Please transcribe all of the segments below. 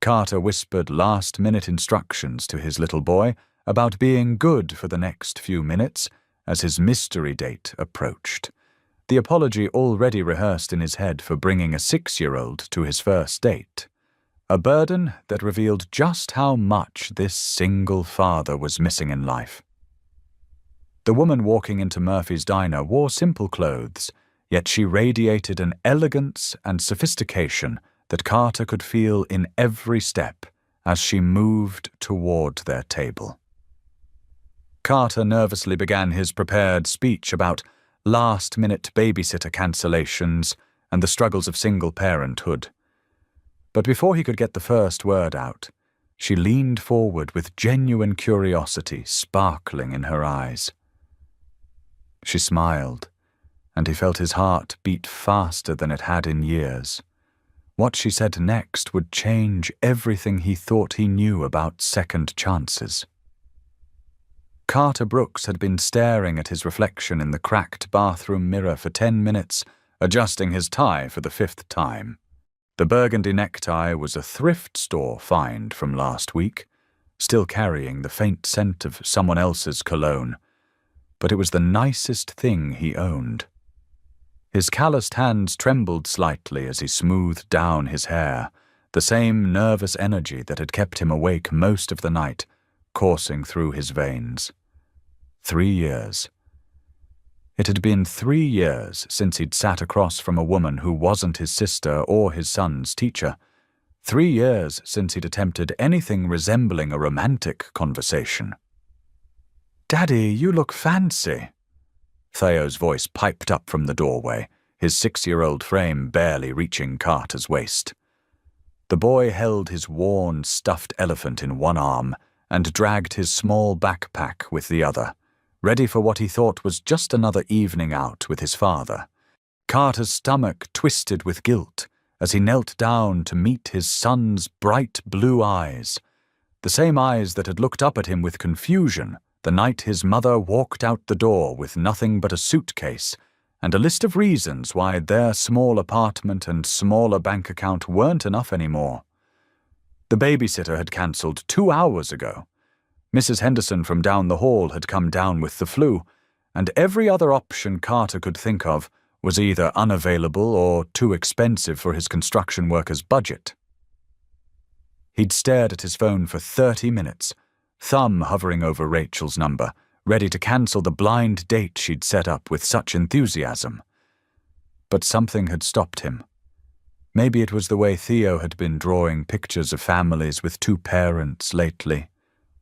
Carter whispered last-minute instructions to his little boy about being good for the next few minutes as his mystery date approached. The apology already rehearsed in his head for bringing a 6-year-old to his first date. A burden that revealed just how much this single father was missing in life. The woman walking into Murphy's Diner wore simple clothes, yet she radiated an elegance and sophistication that Carter could feel in every step as she moved toward their table. Carter nervously began his prepared speech about last-minute babysitter cancellations and the struggles of single parenthood. But before he could get the first word out, she leaned forward with genuine curiosity sparkling in her eyes. She smiled, and he felt his heart beat faster than it had in years. What she said next would change everything he thought he knew about second chances. Carter Brooks had been staring at his reflection in the cracked bathroom mirror for 10 minutes, adjusting his tie for the 5th time. The burgundy necktie was a thrift store find from last week, still carrying the faint scent of someone else's cologne, but it was the nicest thing he owned. His calloused hands trembled slightly as he smoothed down his hair, the same nervous energy that had kept him awake most of the night, coursing through his veins. 3 years. It had been 3 years since he'd sat across from a woman who wasn't his sister or his son's teacher. 3 years since he'd attempted anything resembling a romantic conversation. "Daddy, you look fancy." Theo's voice piped up from the doorway, his 6-year-old frame barely reaching Carter's waist. The boy held his worn, stuffed elephant in one arm and dragged his small backpack with the other, ready for what he thought was just another evening out with his father. Carter's stomach twisted with guilt as he knelt down to meet his son's bright blue eyes, the same eyes that had looked up at him with confusion the night his mother walked out the door with nothing but a suitcase and a list of reasons why their small apartment and smaller bank account weren't enough anymore. The babysitter had cancelled 2 hours ago. Mrs. Henderson from down the hall had come down with the flu, and every other option Carter could think of was either unavailable or too expensive for his construction worker's budget. He'd stared at his phone for 30 minutes, thumb hovering over Rachel's number, ready to cancel the blind date she'd set up with such enthusiasm. But something had stopped him. Maybe it was the way Theo had been drawing pictures of families with 2 parents lately.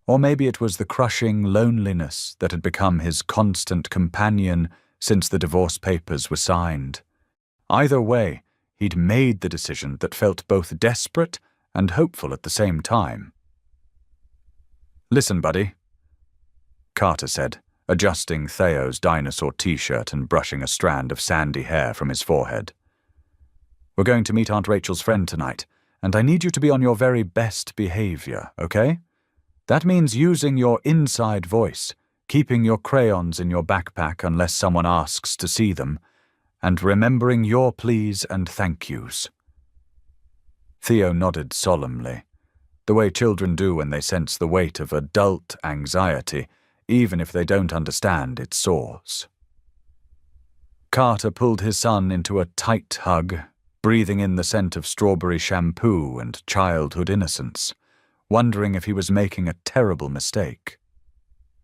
Or maybe it was the crushing loneliness that had become his constant companion since the divorce papers were signed. Either way, he'd made the decision that felt both desperate and hopeful at the same time. "Listen, buddy," Carter said, adjusting Theo's dinosaur t-shirt and brushing a strand of sandy hair from his forehead. "We're going to meet Aunt Rachel's friend tonight, and I need you to be on your very best behavior, okay? That means using your inside voice, keeping your crayons in your backpack unless someone asks to see them, and remembering your please and thank yous." Theo nodded solemnly, the way children do when they sense the weight of adult anxiety, even if they don't understand its source. Carter pulled his son into a tight hug, breathing in the scent of strawberry shampoo and childhood innocence, wondering if he was making a terrible mistake.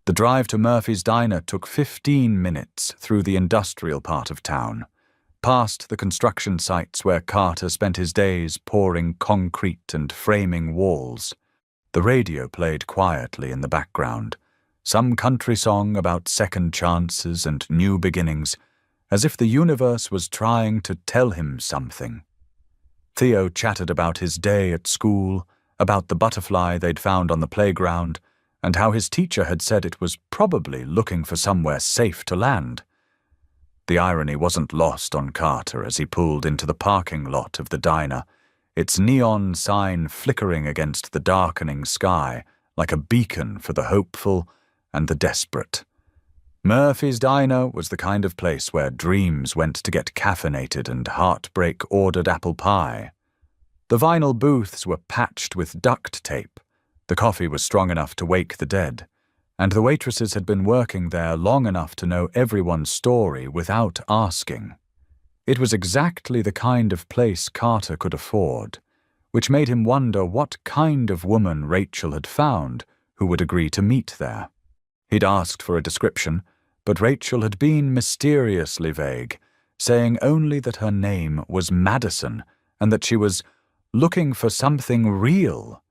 The drive to Murphy's Diner took 15 minutes through the industrial part of town, past the construction sites where Carter spent his days pouring concrete and framing walls. The radio played quietly in the background, some country song about second chances and new beginnings, as if the universe was trying to tell him something. Theo chatted about his day at school, about the butterfly they'd found on the playground, and how his teacher had said it was probably looking for somewhere safe to land. The irony wasn't lost on Carter as he pulled into the parking lot of the diner, its neon sign flickering against the darkening sky like a beacon for the hopeful and the desperate. Murphy's Diner was the kind of place where dreams went to get caffeinated and heartbreak ordered apple pie. The vinyl booths were patched with duct tape. The coffee was strong enough to wake the dead, and the waitresses had been working there long enough to know everyone's story without asking. It was exactly the kind of place Carter could afford, which made him wonder what kind of woman Rachel had found who would agree to meet there. He'd asked for a description, but Rachel had been mysteriously vague, saying only that her name was Madison and that she was looking for something real.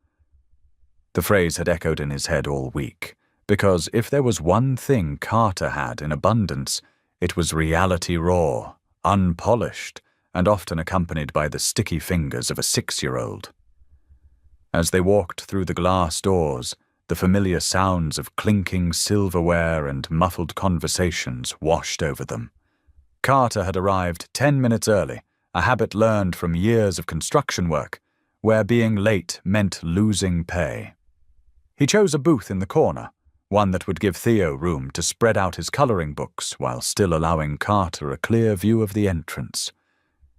The phrase had echoed in his head all week, because if there was one thing Carter had in abundance, it was reality raw, unpolished, and often accompanied by the sticky fingers of a 6-year-old. As they walked through the glass doors, the familiar sounds of clinking silverware and muffled conversations washed over them. Carter had arrived 10 minutes early, a habit learned from years of construction work, where being late meant losing pay. He chose a booth in the corner, one that would give Theo room to spread out his coloring books while still allowing Carter a clear view of the entrance.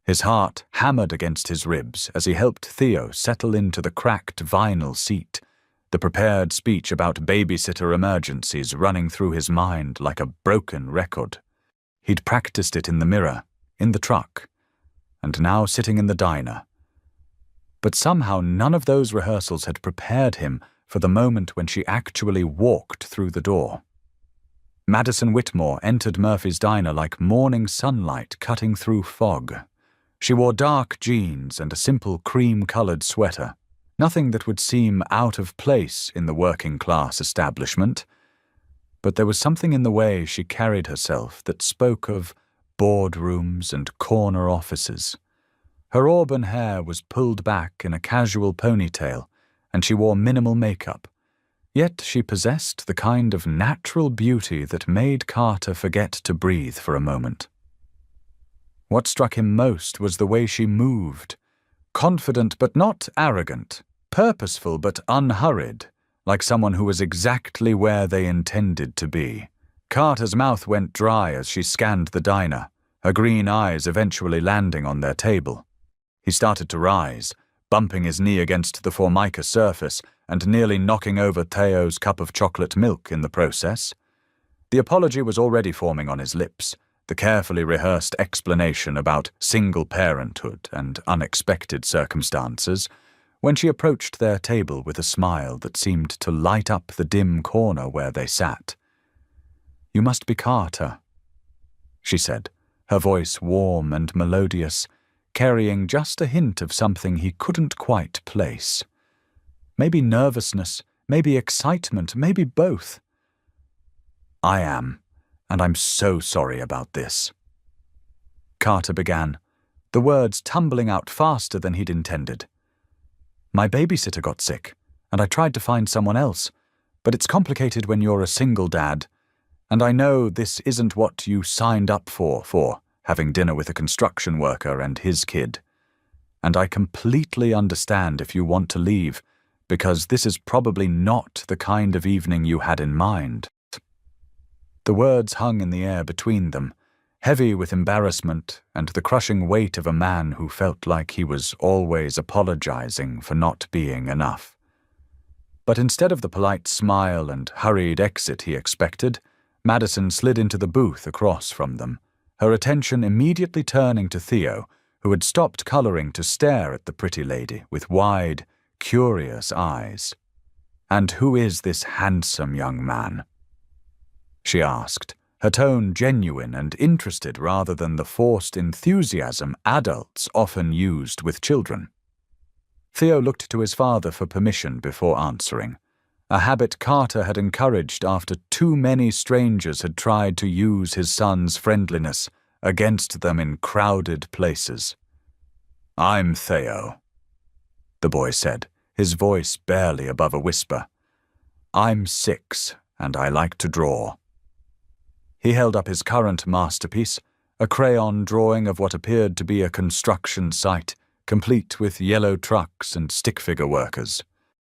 His heart hammered against his ribs as he helped Theo settle into the cracked vinyl seat, the prepared speech about babysitter emergencies running through his mind like a broken record. He'd practiced it in the mirror, in the truck, and now sitting in the diner. But somehow none of those rehearsals had prepared him for the moment when she actually walked through the door. Madison Whitmore entered Murphy's diner like morning sunlight cutting through fog. She wore dark jeans and a simple cream-colored sweater, nothing that would seem out of place in the working-class establishment. But there was something in the way she carried herself that spoke of boardrooms and corner offices. Her auburn hair was pulled back in a casual ponytail, and she wore minimal makeup. Yet she possessed the kind of natural beauty that made Carter forget to breathe for a moment. What struck him most was the way she moved, confident but not arrogant, purposeful but unhurried, like someone who was exactly where they intended to be. Carter's mouth went dry as she scanned the diner, her green eyes eventually landing on their table. He started to rise, bumping his knee against the Formica surface and nearly knocking over Theo's cup of chocolate milk in the process. The apology was already forming on his lips, the carefully rehearsed explanation about single parenthood and unexpected circumstances, when she approached their table with a smile that seemed to light up the dim corner where they sat. "You must be Carter," she said, her voice warm and melodious, carrying just a hint of something he couldn't quite place. Maybe nervousness, maybe excitement, maybe both. "I am, and I'm so sorry about this." Carter began, the words tumbling out faster than he'd intended. "My babysitter got sick, and I tried to find someone else, but it's complicated when you're a single dad, and I know this isn't what you signed up for having dinner with a construction worker and his kid. And I completely understand if you want to leave, because this is probably not the kind of evening you had in mind." The words hung in the air between them, heavy with embarrassment and the crushing weight of a man who felt like he was always apologizing for not being enough. But instead of the polite smile and hurried exit he expected, Madison slid into the booth across from them, her attention immediately turning to Theo, who had stopped coloring to stare at the pretty lady with wide, curious eyes. "And who is this handsome young man?" she asked, her tone genuine and interested rather than the forced enthusiasm adults often used with children. Theo looked to his father for permission before answering, a habit Carter had encouraged after too many strangers had tried to use his son's friendliness against them in crowded places. "I'm Theo," the boy said, his voice barely above a whisper. "I'm 6, and I like to draw." He held up his current masterpiece, a crayon drawing of what appeared to be a construction site, complete with yellow trucks and stick-figure workers.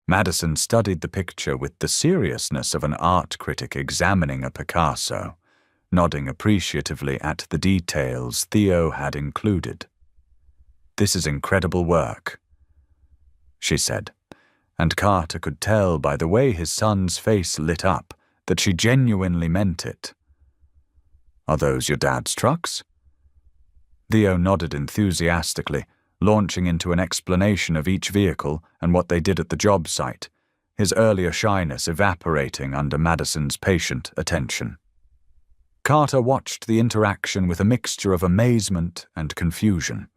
Madison studied the picture with the seriousness of an art critic examining a Picasso, nodding appreciatively at the details Theo had included. "This is incredible work. she said, and Carter could tell by the way his son's face lit up that she genuinely meant it. Are those your dad's trucks? Theo nodded enthusiastically, launching into an explanation of each vehicle and what they did at the job site, his earlier shyness evaporating under Madison's patient attention. Carter watched the interaction with a mixture of amazement and confusion.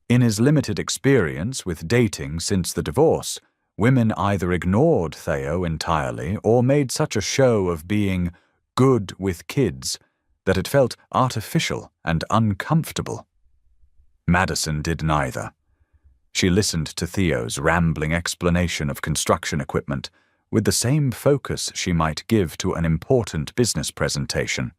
In his limited experience with dating since the divorce, women either ignored Theo entirely or made such a show of being good with kids that it felt artificial and uncomfortable. Madison did neither. She listened to Theo's rambling explanation of construction equipment with the same focus she might give to an important business presentation,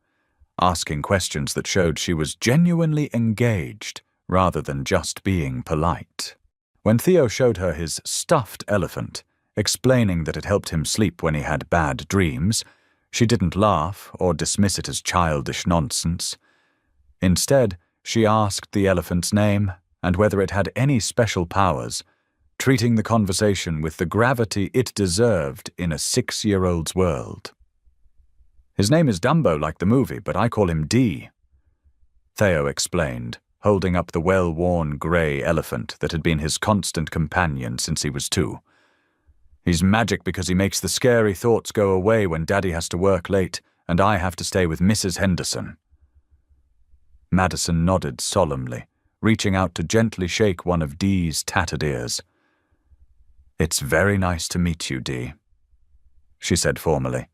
asking questions that showed she was genuinely engaged rather than just being polite. When Theo showed her his stuffed elephant, explaining that it helped him sleep when he had bad dreams, she didn't laugh or dismiss it as childish nonsense. Instead, she asked the elephant's name and whether it had any special powers, treating the conversation with the gravity it deserved in a 6-year-old's world. His name is Dumbo like the movie, but I call him D, Theo explained, holding up the well-worn grey elephant that had been his constant companion since he was 2. He's magic because he makes the scary thoughts go away when Daddy has to work late and I have to stay with Mrs. Henderson. Madison nodded solemnly, reaching out to gently shake one of Dee's tattered ears. It's very nice to meet you, Dee, she said formally.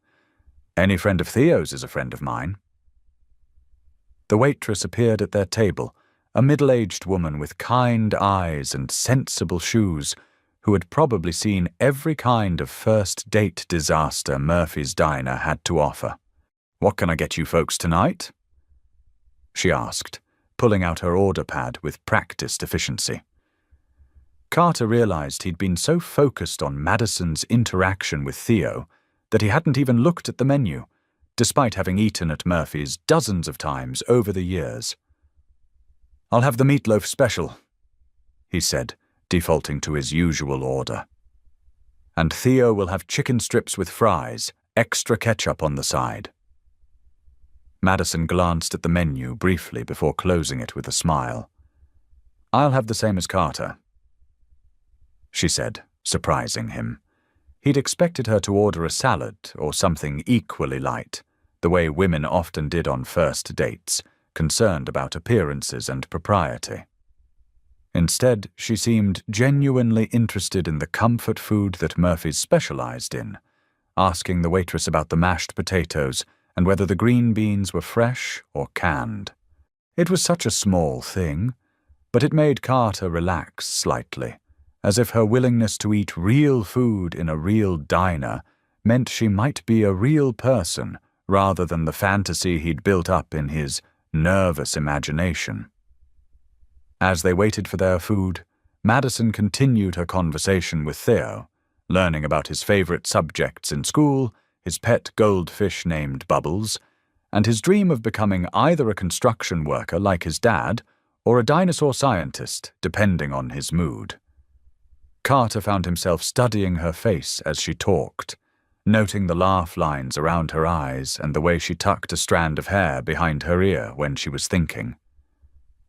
Any friend of Theo's is a friend of mine. The waitress appeared at their table, a middle-aged woman with kind eyes and sensible shoes, who had probably seen every kind of first-date disaster Murphy's Diner had to offer. What can I get you folks tonight? She asked, pulling out her order pad with practiced efficiency. Carter realized he'd been so focused on Madison's interaction with Theo that he hadn't even looked at the menu, despite having eaten at Murphy's dozens of times over the years. I'll have the meatloaf special, he said, defaulting to his usual order. And Theo will have chicken strips with fries, extra ketchup on the side. Madison glanced at the menu briefly before closing it with a smile. I'll have the same as Carter, she said, surprising him. He'd expected her to order a salad or something equally light, the way women often did on first dates, concerned about appearances and propriety. Instead, she seemed genuinely interested in the comfort food that Murphy's specialized in, asking the waitress about the mashed potatoes and whether the green beans were fresh or canned. It was such a small thing, but it made Carter relax slightly, as if her willingness to eat real food in a real diner meant she might be a real person rather than the fantasy he'd built up in his nervous imagination. As they waited for their food, Madison continued her conversation with Theo, learning about his favorite subjects in school, his pet goldfish named Bubbles, and his dream of becoming either a construction worker like his dad or a dinosaur scientist, depending on his mood. Carter found himself studying her face as she talked, noting the laugh lines around her eyes and the way she tucked a strand of hair behind her ear when she was thinking.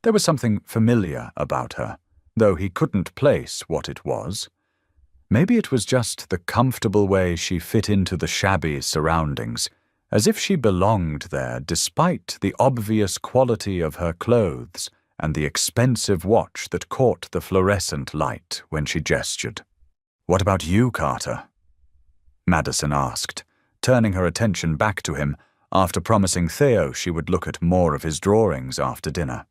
There was something familiar about her, though he couldn't place what it was. Maybe it was just the comfortable way she fit into the shabby surroundings, as if she belonged there despite the obvious quality of her clothes and the expensive watch that caught the fluorescent light when she gestured. "What about you, Carter?" Madison asked, turning her attention back to him after promising Theo she would look at more of his drawings after dinner.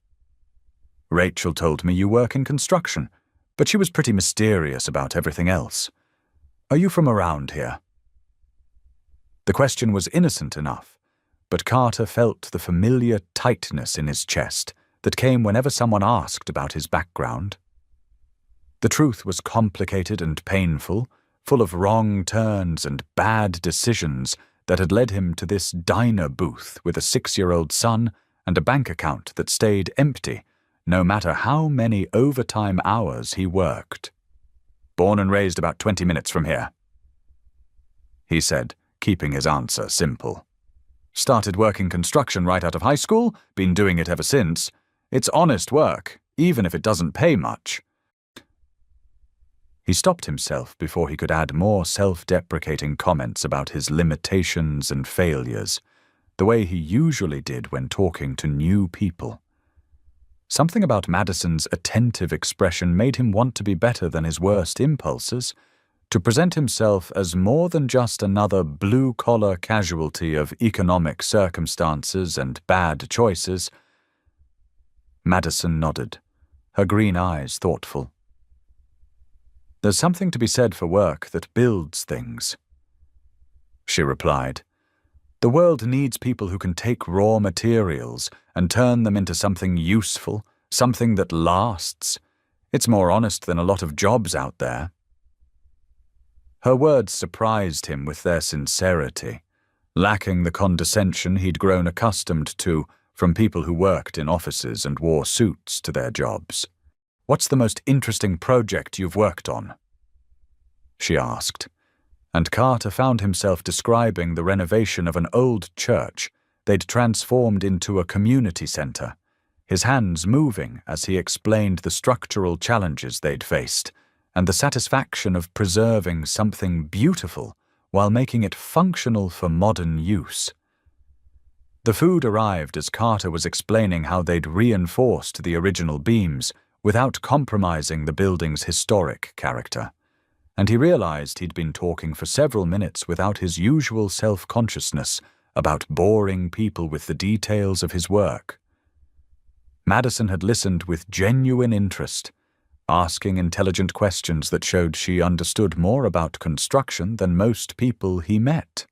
"Rachel told me you work in construction, but she was pretty mysterious about everything else. Are you from around here?" The question was innocent enough, but Carter felt the familiar tightness in his chest that came whenever someone asked about his background. The truth was complicated and painful, full of wrong turns and bad decisions that had led him to this diner booth with a 6-year-old son and a bank account that stayed empty, no matter how many overtime hours he worked. born and raised about 20 minutes from here," he said, keeping his answer simple. "Started working construction right out of high school, been doing it ever since. It's honest work, even if it doesn't pay much." He stopped himself before he could add more self-deprecating comments about his limitations and failures, the way he usually did when talking to new people. Something about Madison's attentive expression made him want to be better than his worst impulses, to present himself as more than just another blue-collar casualty of economic circumstances and bad choices. Madison nodded, her green eyes thoughtful. "There's something to be said for work that builds things," she replied. "The world needs people who can take raw materials and turn them into something useful, something that lasts. It's more honest than a lot of jobs out there." Her words surprised him with their sincerity, lacking the condescension he'd grown accustomed to from people who worked in offices and wore suits to their jobs. "What's the most interesting project you've worked on?" she asked, and Carter found himself describing the renovation of an old church they'd transformed into a community center, his hands moving as he explained the structural challenges they'd faced and the satisfaction of preserving something beautiful while making it functional for modern use. The food arrived as Carter was explaining how they'd reinforced the original beams without compromising the building's historic character, and he realized he'd been talking for several minutes without his usual self-consciousness about boring people with the details of his work. Madison had listened with genuine interest, asking intelligent questions that showed she understood more about construction than most people he met.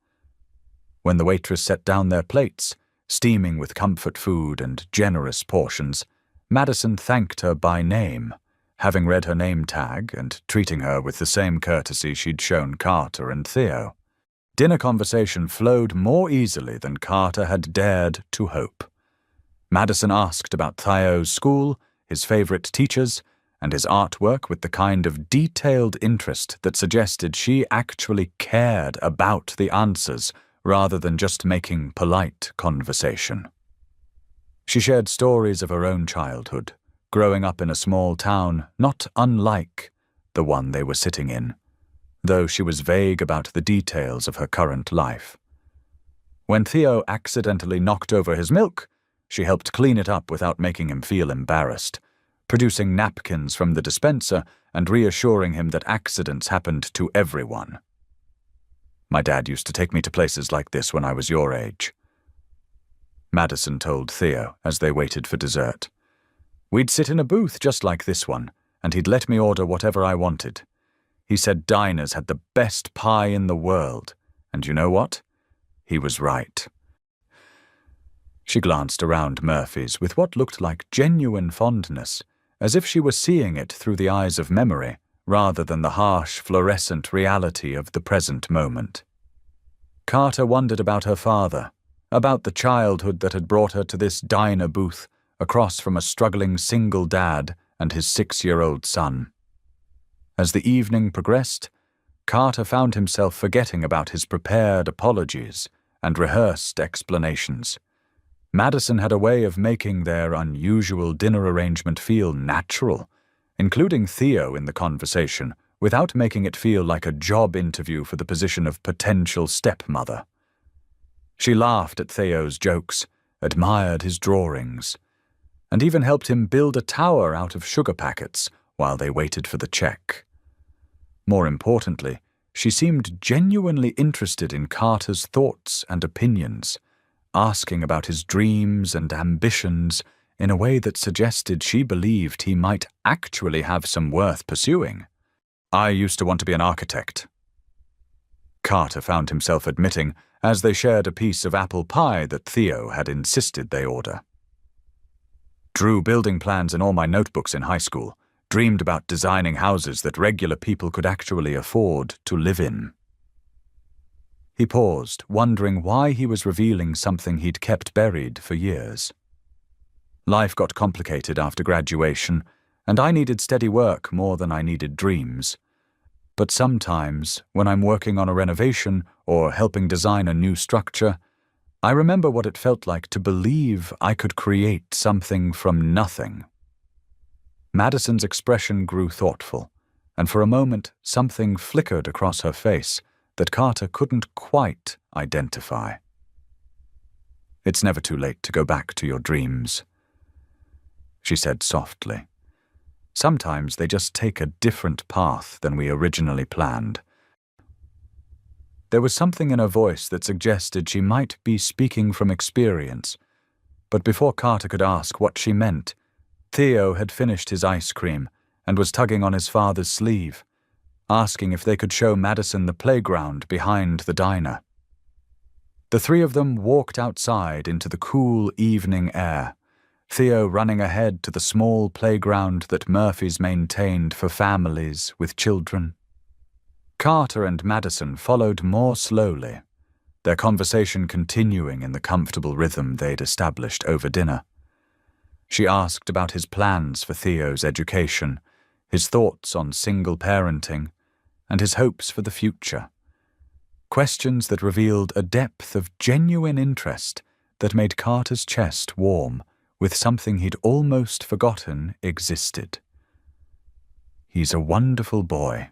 When the waitress set down their plates, steaming with comfort food and generous portions, Madison thanked her by name, having read her name tag and treating her with the same courtesy she'd shown Carter and Theo. Dinner conversation flowed more easily than Carter had dared to hope. Madison asked about Theo's school, his favorite teachers, and his artwork with the kind of detailed interest that suggested she actually cared about the answers rather than just making polite conversation. She shared stories of her own childhood, growing up in a small town not unlike the one they were sitting in, though she was vague about the details of her current life. When Theo accidentally knocked over his milk, she helped clean it up without making him feel embarrassed, producing napkins from the dispenser and reassuring him that accidents happened to everyone. "My dad used to take me to places like this when I was your age," Madison told Theo as they waited for dessert. "We'd sit in a booth just like this one, and he'd let me order whatever I wanted. He said diners had the best pie in the world, and you know what? He was right." She glanced around Murphy's with what looked like genuine fondness, as if she were seeing it through the eyes of memory rather than the harsh, fluorescent reality of the present moment. Carter wondered about her father, about the childhood that had brought her to this diner booth across from a struggling single dad and his 6-year-old son. As the evening progressed, Carter found himself forgetting about his prepared apologies and rehearsed explanations. Madison had a way of making their unusual dinner arrangement feel natural, including Theo in the conversation, without making it feel like a job interview for the position of potential stepmother. She laughed at Theo's jokes, admired his drawings, and even helped him build a tower out of sugar packets while they waited for the check. More importantly, she seemed genuinely interested in Carter's thoughts and opinions, asking about his dreams and ambitions in a way that suggested she believed he might actually have some worth pursuing. "I used to want to be an architect," Carter found himself admitting as they shared a piece of apple pie that Theo had insisted they order. "Drew building plans in all my notebooks in high school, dreamed about designing houses that regular people could actually afford to live in." He paused, wondering why he was revealing something he'd kept buried for years. "Life got complicated after graduation, and I needed steady work more than I needed dreams. But sometimes, when I'm working on a renovation or helping design a new structure, I remember what it felt like to believe I could create something from nothing." Madison's expression grew thoughtful, and for a moment something flickered across her face that Carter couldn't quite identify. "It's never too late to go back to your dreams," she said softly. "Sometimes they just take a different path than we originally planned." There was something in her voice that suggested she might be speaking from experience, but before Carter could ask what she meant, Theo had finished his ice cream and was tugging on his father's sleeve, asking if they could show Madison the playground behind the diner. The three of them walked outside into the cool evening air, Theo running ahead to the small playground that Murphy's maintained for families with children. Carter and Madison followed more slowly, their conversation continuing in the comfortable rhythm they'd established over dinner. She asked about his plans for Theo's education, his thoughts on single parenting, and his hopes for the future. Questions that revealed a depth of genuine interest that made Carter's chest warm with something he'd almost forgotten existed. "He's a wonderful boy,"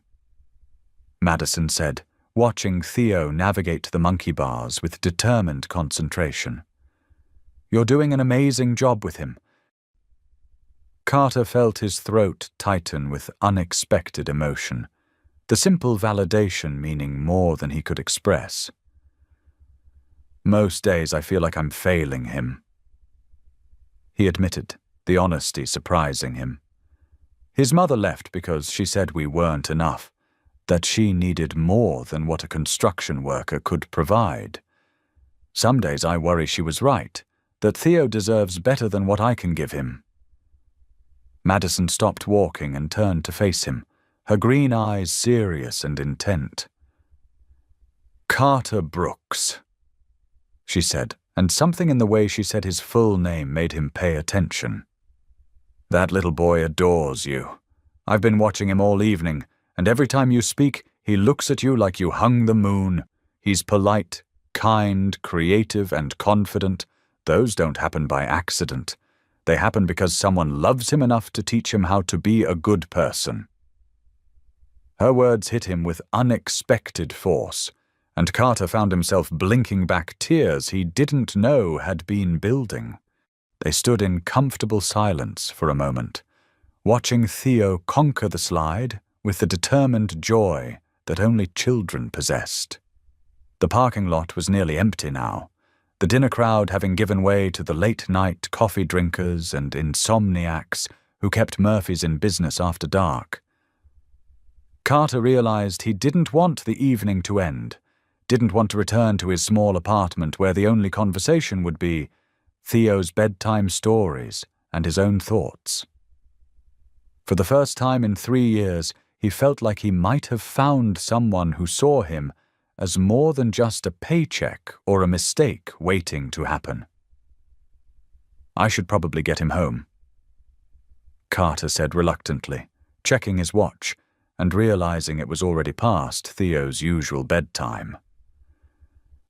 Madison said, watching Theo navigate the monkey bars with determined concentration. "You're doing an amazing job with him." Carter felt his throat tighten with unexpected emotion, the simple validation meaning more than he could express. "Most days I feel like I'm failing him," he admitted, the honesty surprising him. His mother left because she said we weren't enough, that she needed more than what a construction worker could provide. Some days I worry she was right, that Theo deserves better than what I can give him. Madison stopped walking and turned to face him, her green eyes serious and intent. "Carter Brooks," she said, and something in the way she said his full name made him pay attention. "That little boy adores you. I've been watching him all evening, and every time you speak, he looks at you like you hung the moon. He's polite, kind, creative, and confident. Those don't happen by accident. They happen because someone loves him enough to teach him how to be a good person." Her words hit him with unexpected force, and Carter found himself blinking back tears he didn't know had been building. They stood in comfortable silence for a moment, watching Theo conquer the slide with the determined joy that only children possessed. The parking lot was nearly empty now, the dinner crowd having given way to the late-night coffee drinkers and insomniacs who kept Murphy's in business after dark. Carter realized he didn't want the evening to end, didn't want to return to his small apartment where the only conversation would be Theo's bedtime stories and his own thoughts. For the first time in 3 years, he felt like he might have found someone who saw him as more than just a paycheck or a mistake waiting to happen. "I should probably get him home," Carter said reluctantly, checking his watch and realizing it was already past Theo's usual bedtime.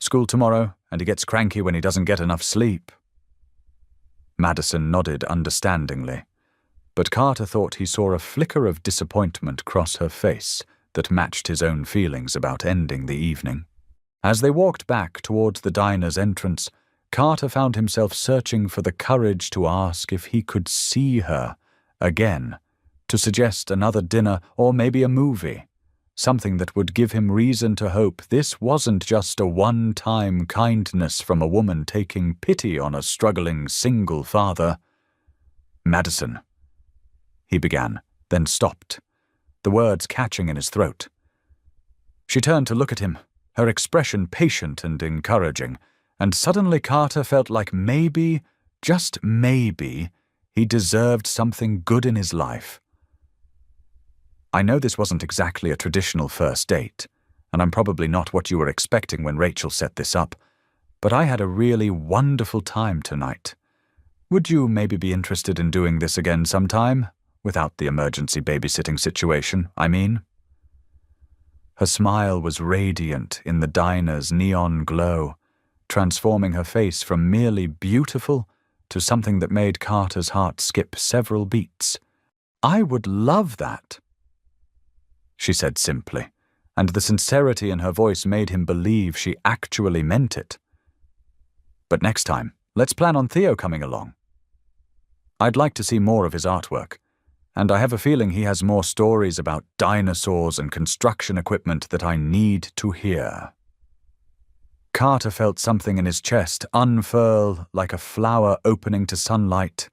"School tomorrow, and he gets cranky when he doesn't get enough sleep." Madison nodded understandingly, but Carter thought he saw a flicker of disappointment cross her face that matched his own feelings about ending the evening. As they walked back towards the diner's entrance, Carter found himself searching for the courage to ask if he could see her again, to suggest another dinner or maybe a movie, something that would give him reason to hope this wasn't just a one-time kindness from a woman taking pity on a struggling single father. "Madison," he began, then stopped, the words catching in his throat. She turned to look at him, her expression patient and encouraging, and suddenly Carter felt like maybe, just maybe, he deserved something good in his life. "I know this wasn't exactly a traditional first date, and I'm probably not what you were expecting when Rachel set this up, but I had a really wonderful time tonight. Would you maybe be interested in doing this again sometime? Without the emergency babysitting situation, I mean." Her smile was radiant in the diner's neon glow, transforming her face from merely beautiful to something that made Carter's heart skip several beats. "I would love that," she said simply, and the sincerity in her voice made him believe she actually meant it. "But next time, let's plan on Theo coming along. I'd like to see more of his artwork, and I have a feeling he has more stories about dinosaurs and construction equipment that I need to hear." Carter felt something in his chest unfurl like a flower opening to sunlight,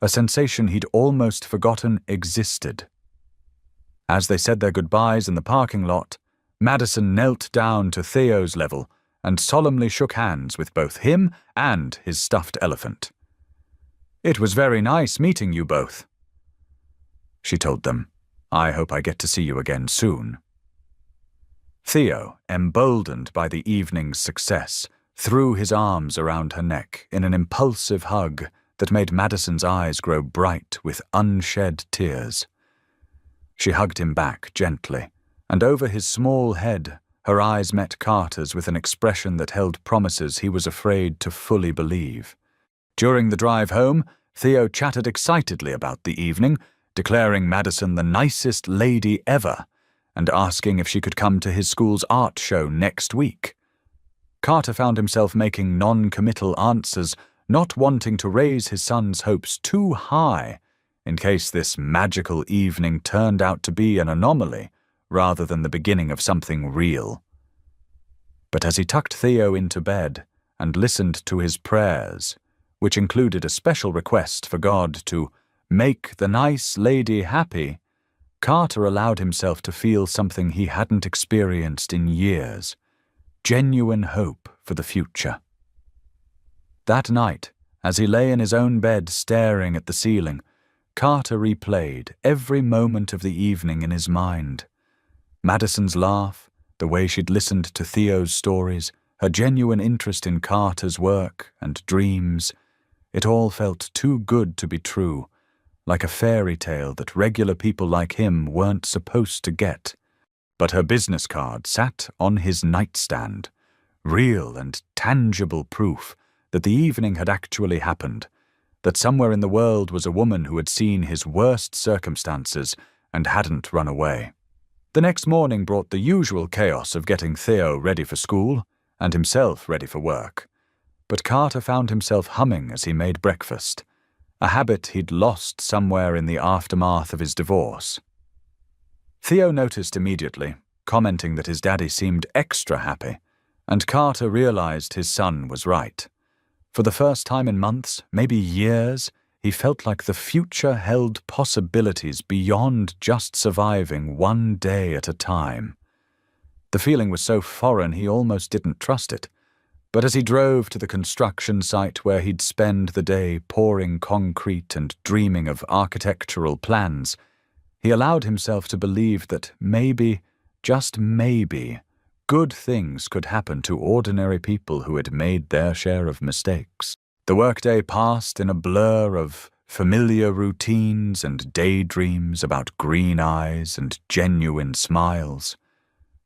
a sensation he'd almost forgotten existed. As they said their goodbyes in the parking lot, Madison knelt down to Theo's level and solemnly shook hands with both him and his stuffed elephant. "It was very nice meeting you both," she told them. "I hope I get to see you again soon." Theo, emboldened by the evening's success, threw his arms around her neck in an impulsive hug that made Madison's eyes grow bright with unshed tears. She hugged him back gently, and over his small head, her eyes met Carter's with an expression that held promises he was afraid to fully believe. During the drive home, Theo chatted excitedly about the evening, declaring Madison the nicest lady ever, and asking if she could come to his school's art show next week. Carter found himself making non-committal answers, not wanting to raise his son's hopes too high, in case this magical evening turned out to be an anomaly, rather than the beginning of something real. But as he tucked Theo into bed and listened to his prayers, which included a special request for God to make the nice lady happy, Carter allowed himself to feel something he hadn't experienced in years, genuine hope for the future. That night, as he lay in his own bed staring at the ceiling, Carter replayed every moment of the evening in his mind. Madison's laugh, the way she'd listened to Theo's stories, her genuine interest in Carter's work and dreams. It all felt too good to be true, like a fairy tale that regular people like him weren't supposed to get. But her business card sat on his nightstand, real and tangible proof that the evening had actually happened, that somewhere in the world was a woman who had seen his worst circumstances and hadn't run away. The next morning brought the usual chaos of getting Theo ready for school and himself ready for work. But Carter found himself humming as he made breakfast, a habit he'd lost somewhere in the aftermath of his divorce. Theo noticed immediately, commenting that his daddy seemed extra happy, and Carter realized his son was right. For the first time in months, maybe years, he felt like the future held possibilities beyond just surviving one day at a time. The feeling was so foreign he almost didn't trust it. But as he drove to the construction site where he'd spend the day pouring concrete and dreaming of architectural plans, he allowed himself to believe that maybe, just maybe, good things could happen to ordinary people who had made their share of mistakes. The workday passed in a blur of familiar routines and daydreams about green eyes and genuine smiles.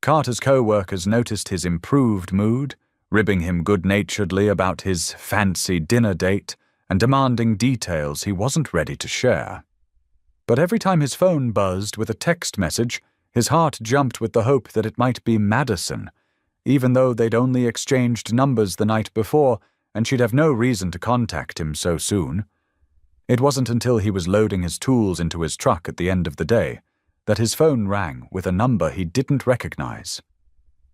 Carter's co-workers noticed his improved mood, ribbing him good-naturedly about his fancy dinner date and demanding details he wasn't ready to share. But every time his phone buzzed with a text message, his heart jumped with the hope that it might be Madison, even though they'd only exchanged numbers the night before and she'd have no reason to contact him so soon. It wasn't until he was loading his tools into his truck at the end of the day that his phone rang with a number he didn't recognize.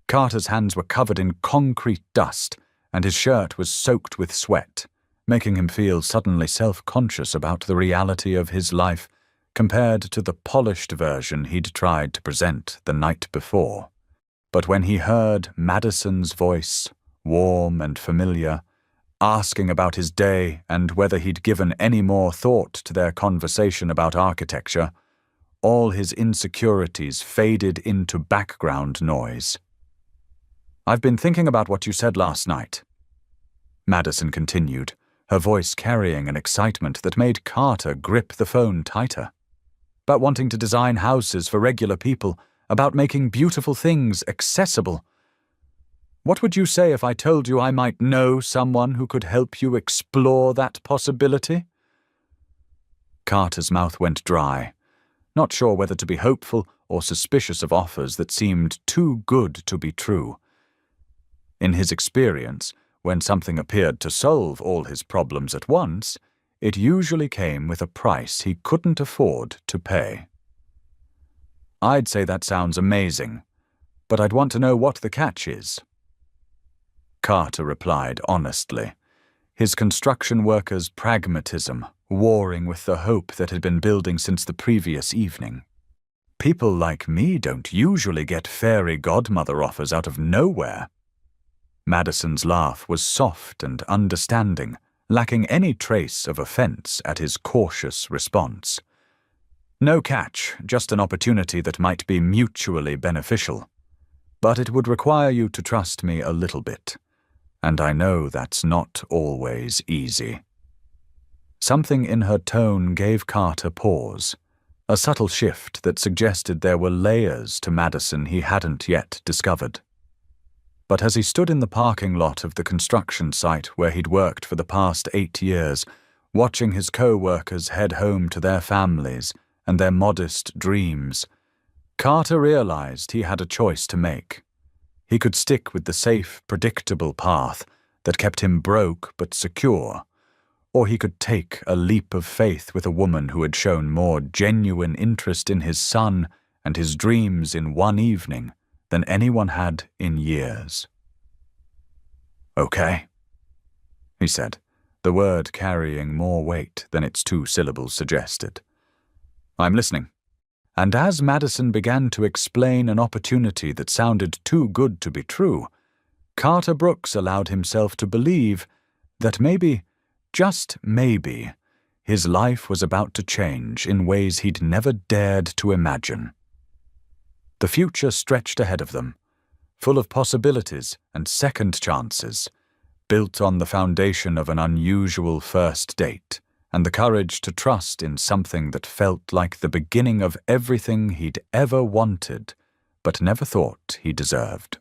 Carter's hands were covered in concrete dust, and his shirt was soaked with sweat, making him feel suddenly self-conscious about the reality of his life compared to the polished version he'd tried to present the night before. But when he heard Madison's voice, warm and familiar, asking about his day and whether he'd given any more thought to their conversation about architecture, all his insecurities faded into background noise. "I've been thinking about what you said last night," Madison continued, her voice carrying an excitement that made Carter grip the phone tighter. "About wanting to design houses for regular people about making beautiful things accessible. What would you say if I told you I might know someone who could help you explore that possibility?" Carter's mouth went dry, not sure whether to be hopeful or suspicious of offers that seemed too good to be true. In his experience, when something appeared to solve all his problems at once, it usually came with a price he couldn't afford to pay. "I'd say that sounds amazing, but I'd want to know what the catch is." Carter replied honestly, his construction worker's pragmatism warring with the hope that had been building since the previous evening. "People like me don't usually get fairy godmother offers out of nowhere." Madison's laugh was soft and understanding, lacking any trace of offense at his cautious response. "No catch, just an opportunity that might be mutually beneficial. But it would require you to trust me a little bit, and I know that's not always easy." Something in her tone gave Carter pause, a subtle shift that suggested there were layers to Madison he hadn't yet discovered. But as he stood in the parking lot of the construction site where he'd worked for the past 8 years, watching his co-workers head home to their families and their modest dreams, Carter realized he had a choice to make. He could stick with the safe, predictable path that kept him broke but secure, or he could take a leap of faith with a woman who had shown more genuine interest in his son and his dreams in one evening than anyone had in years. "Okay," he said, the word carrying more weight than its 2 syllables suggested. "I'm listening." And as Madison began to explain an opportunity that sounded too good to be true, Carter Brooks allowed himself to believe that maybe, just maybe, his life was about to change in ways he'd never dared to imagine. The future stretched ahead of them, full of possibilities and second chances, built on the foundation of an unusual first date and the courage to trust in something that felt like the beginning of everything he'd ever wanted but never thought he deserved.